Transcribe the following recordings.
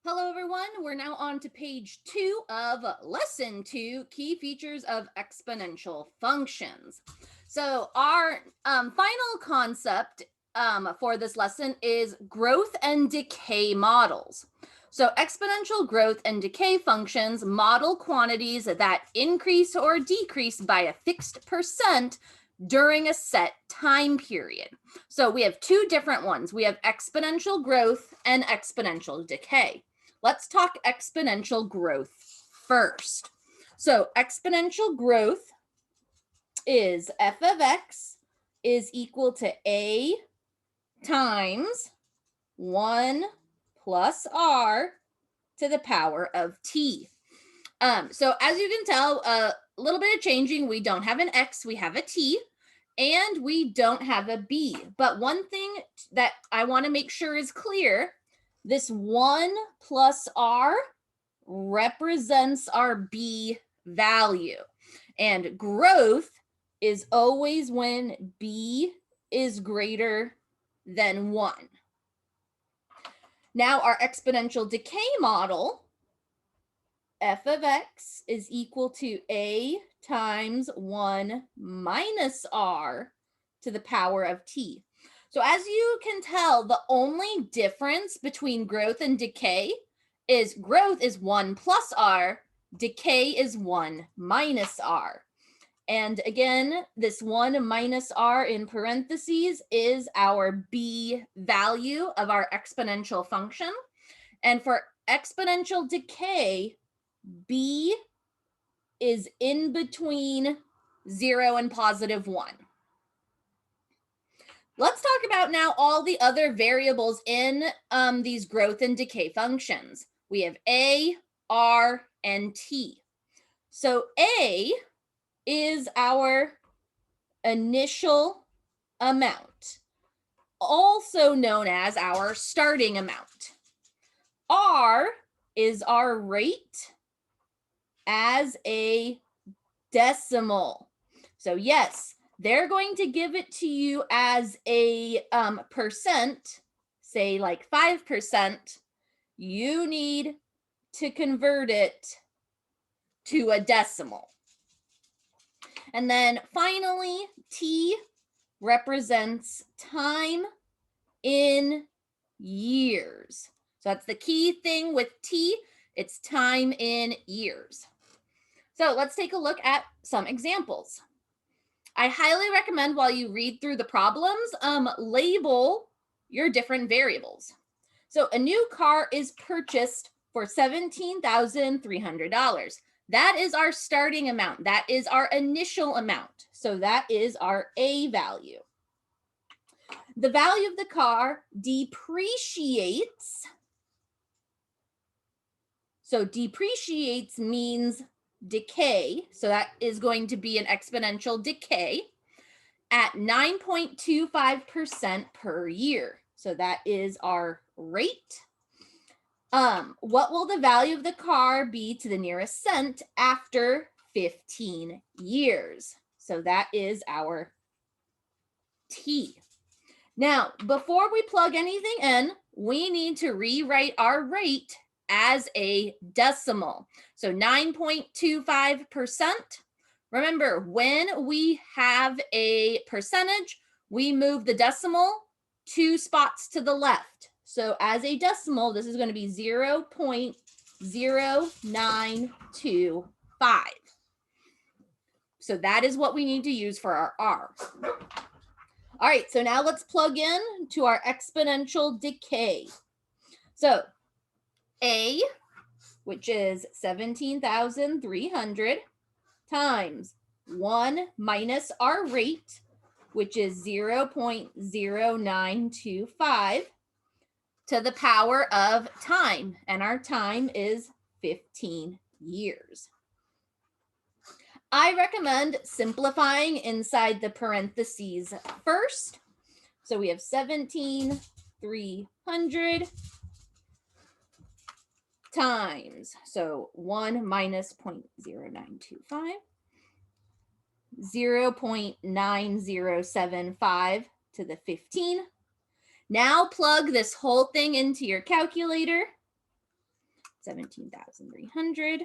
Hello, everyone. We're now on to page 2 of lesson 2, key features of exponential functions. So our final concept for this lesson is growth and decay models. So exponential growth and decay functions model quantities that increase or decrease by a fixed percent during a set time period. So we have two different ones. We have exponential growth and exponential decay. Let's talk exponential growth first. So exponential growth is f of x is equal to a times 1 plus r to the power of t. So as you can tell, a little bit of changing. We don't have an x, we have a t, and we don't have a b. But one thing that I want to make sure is clear, this 1 plus r represents our b value. And growth is always when b is greater than 1. Now our exponential decay model, f of x is equal to a times 1 minus r to the power of t. So as you can tell, the only difference between growth and decay is growth is 1 plus r, decay is 1 minus r. And again, this 1 minus r in parentheses is our b value of our exponential function. And for exponential decay, b is in between 0 and positive 1. Let's talk about now all the other variables in these growth and decay functions. We have a, r, and t. So a is our initial amount, also known as our starting amount. R is our rate as a decimal. So yes, they're going to give it to you as a percent, say like 5%. You need to convert it to a decimal. And then finally, T represents time in years. So that's the key thing with T, it's time in years. So let's take a look at some examples. I highly recommend while you read through the problems, label your different variables. So a new car is purchased for $17,300. That is our starting amount. That is our initial amount. So that is our A value. The value of the car depreciates. So depreciates means decay. So that is going to be an exponential decay at 9.25% per year. So that is our rate. What will the value of the car be to the nearest cent after 15 years? So that is our T. Now, before we plug anything in, we need to rewrite our rate as a decimal. So 9.25%. Remember, when we have a percentage, we move the decimal 2 spots to the left. So as a decimal, this is going to be 0.0925. So that is what we need to use for our R. All right, so now let's plug in to our exponential decay. So A, which is 17,300 times 1 minus our rate, which is 0.0925 to the power of time. And our time is 15 years. I recommend simplifying inside the parentheses first. So we have 17,300 times, so 1 minus 0.0925, 0.9075 to the 15. Now plug this whole thing into your calculator. 17,300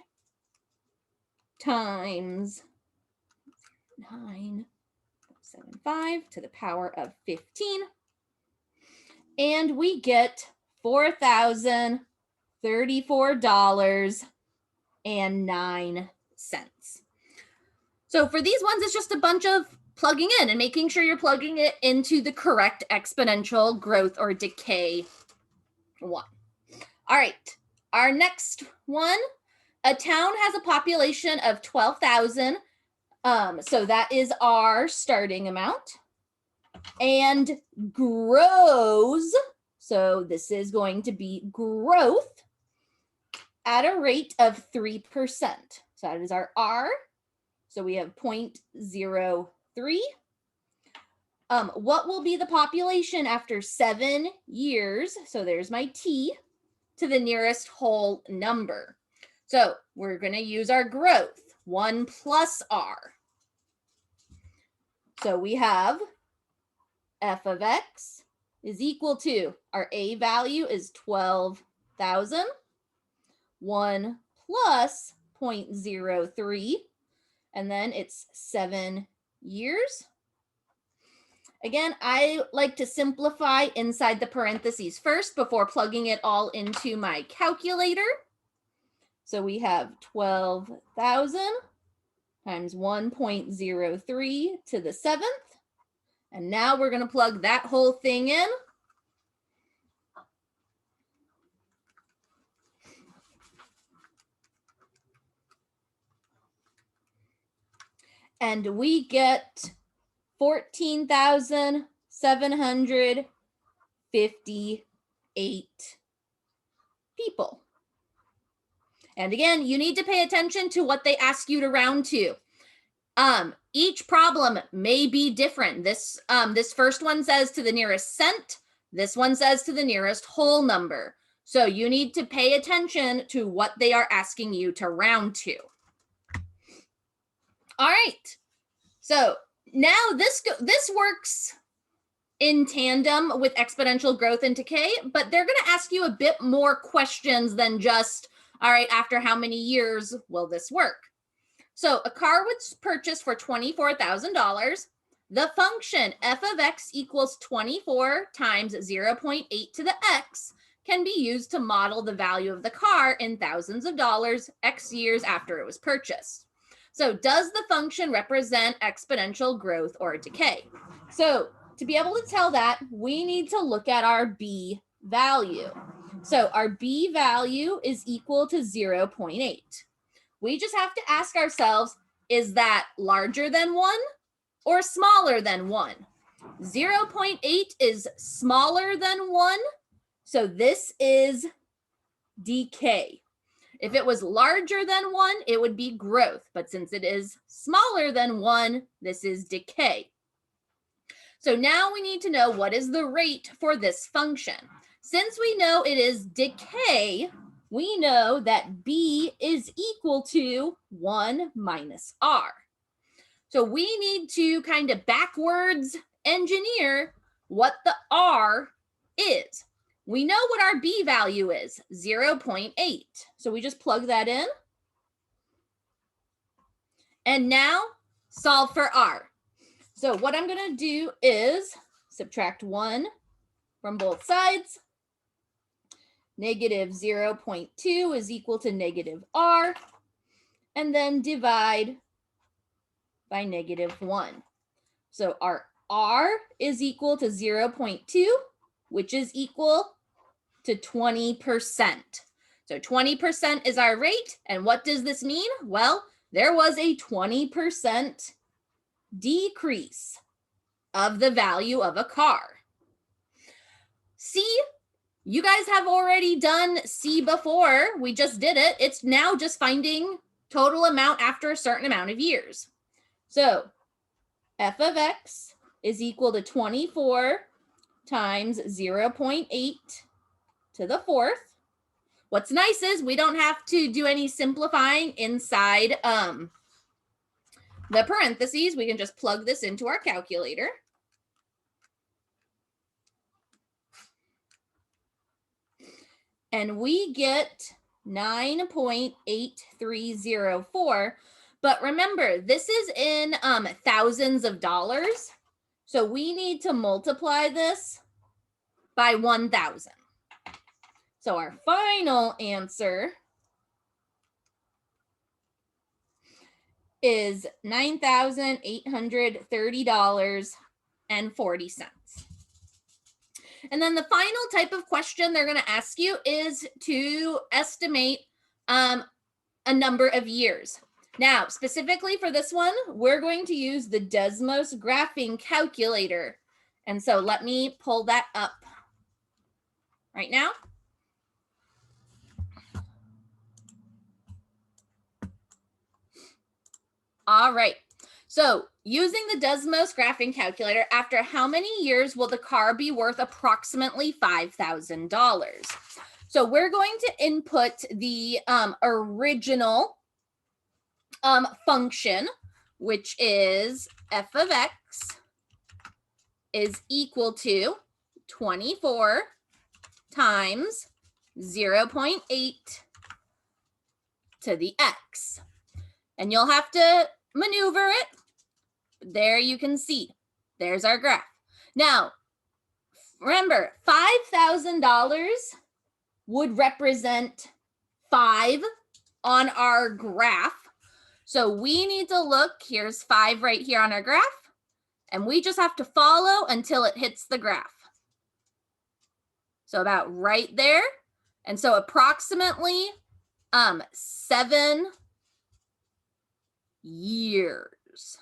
times 9.75 to the power of 15. And we get $4,034.09. So for these ones, it's just a bunch of plugging in and making sure you're plugging it into the correct exponential growth or decay one. All right, our next one, a town has a population of 12,000. So that is our starting amount, and grows. So this is going to be growth at a rate of 3%. So that is our R. So we have 0.03. What will be the population after 7 years? So there's my T to the nearest whole number. So we're going to use our growth, 1 plus R. So we have f of x is equal to, our A value is 12,000, 1 plus 0.03, and then it's 7 years. Again, I like to simplify inside the parentheses first before plugging it all into my calculator. So we have 12,000 times 1.03 to the 7th. And now we're going to plug that whole thing in. And we get 14,758 people. And again, you need to pay attention to what they ask you to round to. Each problem may be different. This first one says to the nearest cent. This one says to the nearest whole number. So you need to pay attention to what they are asking you to round to. All right. So now this works in tandem with exponential growth and decay, but they're going to ask you a bit more questions than just, all right, after how many years will this work? So a car was purchased for $24,000. The function f of x equals 24 times 0.8 to the x can be used to model the value of the car in thousands of dollars x years after it was purchased. So does the function represent exponential growth or decay? So to be able to tell that, we need to look at our b value. So our b value is equal to 0.8. We just have to ask ourselves, is that larger than 1 or smaller than 1? 0.8 is smaller than 1, so this is decay. If it was larger than 1, it would be growth, but since it is smaller than 1, this is decay. So now we need to know what is the rate for this function. Since we know it is decay, we know that b is equal to 1 minus r. So we need to kind of backwards engineer what the r is. We know what our b value is, 0.8. So we just plug that in. And now solve for r. So what I'm going to do is subtract 1 from both sides. Negative 0.2 is equal to negative r, and then divide by negative 1. So our r is equal to 0.2, which is equal to 20%. So 20% is our rate, and what does this mean? Well, there was a 20% decrease of the value of a car. See? You guys have already done C before. We just did it. It's now just finding total amount after a certain amount of years. So f of x is equal to 24 times 0.8 to the 4th. What's nice is we don't have to do any simplifying inside the parentheses. We can just plug this into our calculator. And we get 9.8304. But remember, this is in thousands of dollars. So we need to multiply this by 1,000. So our final answer is $9,830.40. And then the final type of question they're going to ask you is to estimate a number of years. Now, specifically for this one, we're going to use the Desmos graphing calculator. And so let me pull that up right now. All right. So using the Desmos graphing calculator, after how many years will the car be worth approximately $5,000? So we're going to input the original function, which is f of x is equal to 24 times 0.8 to the x. And you'll have to maneuver it. There you can see. There's our graph. Now, remember, $5,000 would represent 5 on our graph. So we need to look, here's 5 right here on our graph, and we just have to follow until it hits the graph. So about right there. And so approximately 7 years.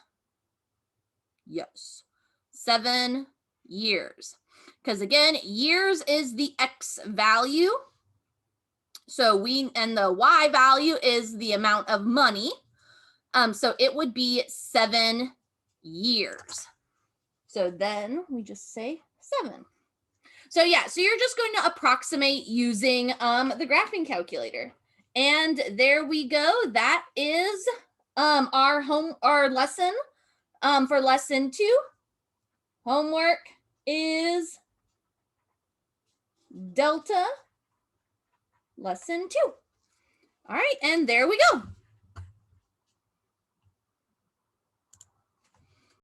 Yes, 7 years. Because again, years is the X value. So and the Y value is the amount of money. So it would be 7 years. So then we just say 7. So yeah, so you're just going to approximate using the graphing calculator. And there we go. That is our lesson for lesson 2. Homework is Delta lesson 2. All right, and there we go.